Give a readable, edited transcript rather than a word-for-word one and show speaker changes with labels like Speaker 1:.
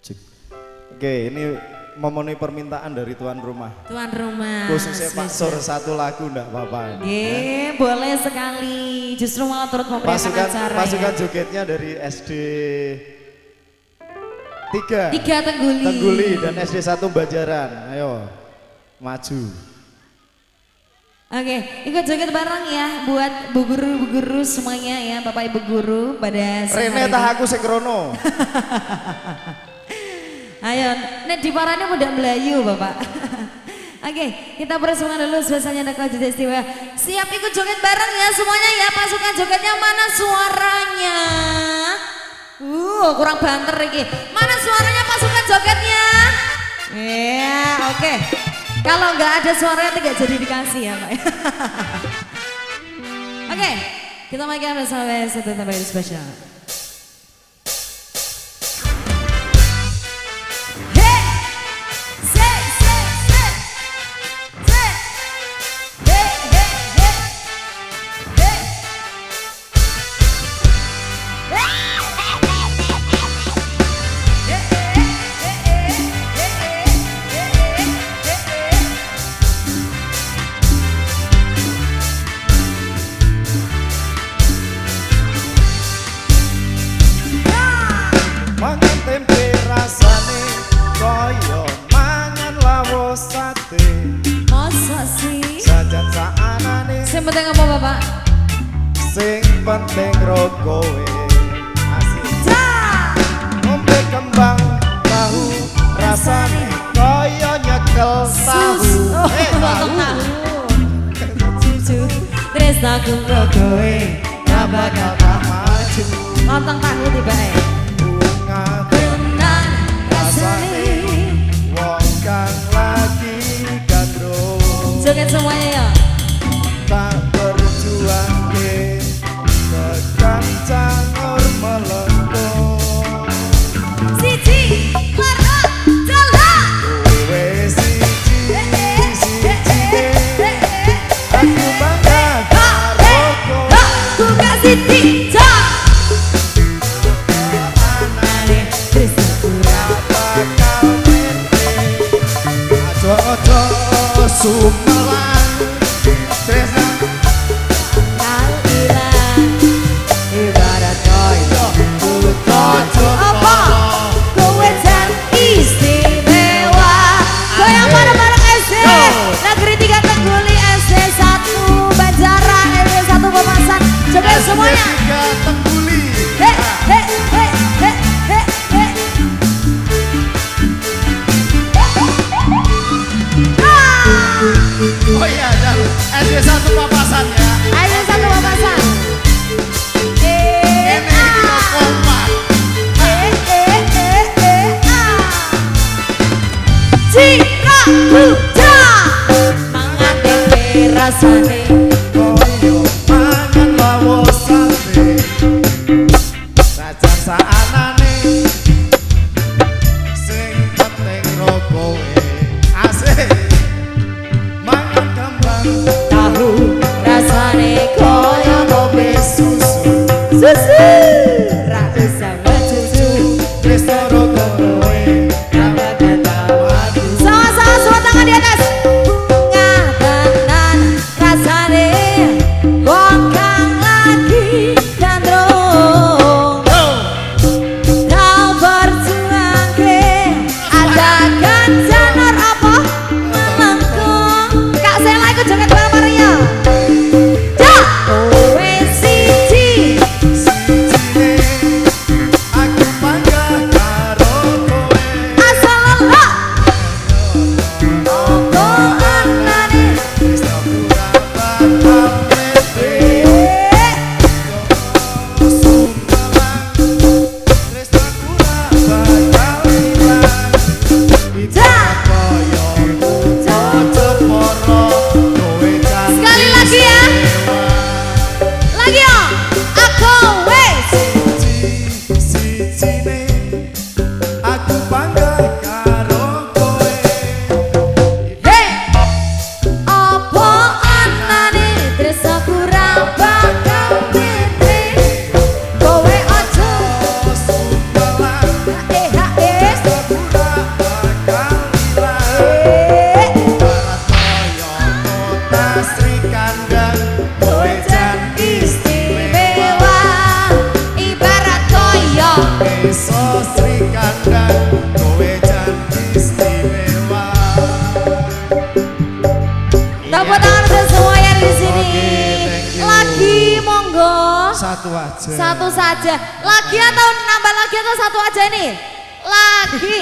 Speaker 1: Cek. Oke, ini memenuhi permintaan dari tuan rumah.
Speaker 2: Tuan rumah.
Speaker 1: Khususnya Pak Sur satu lagu enggak apa-apa.
Speaker 2: Boleh sekali. Justru malah turut memeriahkan acara.
Speaker 1: Pasukan
Speaker 2: ya.
Speaker 1: jogetnya dari SD 3
Speaker 2: Tengguli.
Speaker 1: Tengguli dan SD 1 Bajaran. Ayo, maju.
Speaker 2: Oke, ikut joget bareng ya buat bu guru semuanya ya, Bapak Ibu guru pada
Speaker 1: Rene tah aku sekrono.
Speaker 2: Ayo, nek di parane mudah melayu Bapak. Oke, kita bersama dulu suasananya ada kau istimewa. Siap ikut joget bareng ya semuanya ya, pasukan jogetnya mana suaranya? Kurang banter lagi. Mana suaranya pasukan jogetnya? Iya, oke. Kalau nggak ada suaranya tidak jadi dikasih ya Pak. Oke, kita mainkan bersama satu tambah spesial.
Speaker 1: Mangan tempe rasane koyo mangan lawos sate.
Speaker 2: Masa sih?
Speaker 1: Sajan saanane
Speaker 2: Yang penting apa Bapak?
Speaker 1: sing penting rokowe. Asik.
Speaker 2: Ja!
Speaker 1: Ngombe kembang tahu rasane koyo nyekel tahu. Tahu.
Speaker 2: Susu, tresnaku rokowe,
Speaker 1: Gak bakal tak maju.
Speaker 2: lontong tahu tiba
Speaker 1: Bunga
Speaker 2: tenan rasane.
Speaker 1: wong kang lagi gandrung.
Speaker 2: Joget semuanya ya.
Speaker 1: Tak berjuang ke tekan cangur melengkung.
Speaker 2: Siji, loro, jalan.
Speaker 1: Kowe siji aku bangga karo kowe.
Speaker 2: Aku kasih tiga. Anane tresnaku
Speaker 1: Bakal mende aja sumelang tresna
Speaker 2: kau ilang. Ibarat koyo
Speaker 1: aja
Speaker 2: apa? Kowe jan istimewa. Goyang bareng-bareng SD Negeri 3 Tengguli, SD 1 Banjaran, SD 1 Pemasan. Coba semuanya.
Speaker 1: Tengguli.
Speaker 2: He he he he he he.
Speaker 1: Oh iya, dan SD 1 Papasan ya.
Speaker 2: SD 1 Pemasan.
Speaker 1: Ini kita kompak.
Speaker 2: Cirahuja mangan tempe rasane.
Speaker 1: Koyo mangan lawos sate. Sajan saanane sing penting rokowe. Asik. Mangan kembang
Speaker 2: Tahu rasane koyo ngombe
Speaker 1: susu.
Speaker 2: susu. Ra usah cucu.
Speaker 1: Wis ora kowe.
Speaker 2: Sama-sama semua tangan di atas. Bunga tenan rasane. Wong kang lagi gandrung. Kau berjuang ke ada ganjaran apa melengkung. Kak Sela ikut joget bareng-bareng ya. Ja, kowe siji.
Speaker 1: Sijine aku bangga karo kowe.
Speaker 3: Satu aja.
Speaker 2: Satu saja. Lagi atau nambah lagi atau satu aja ini? Lagi.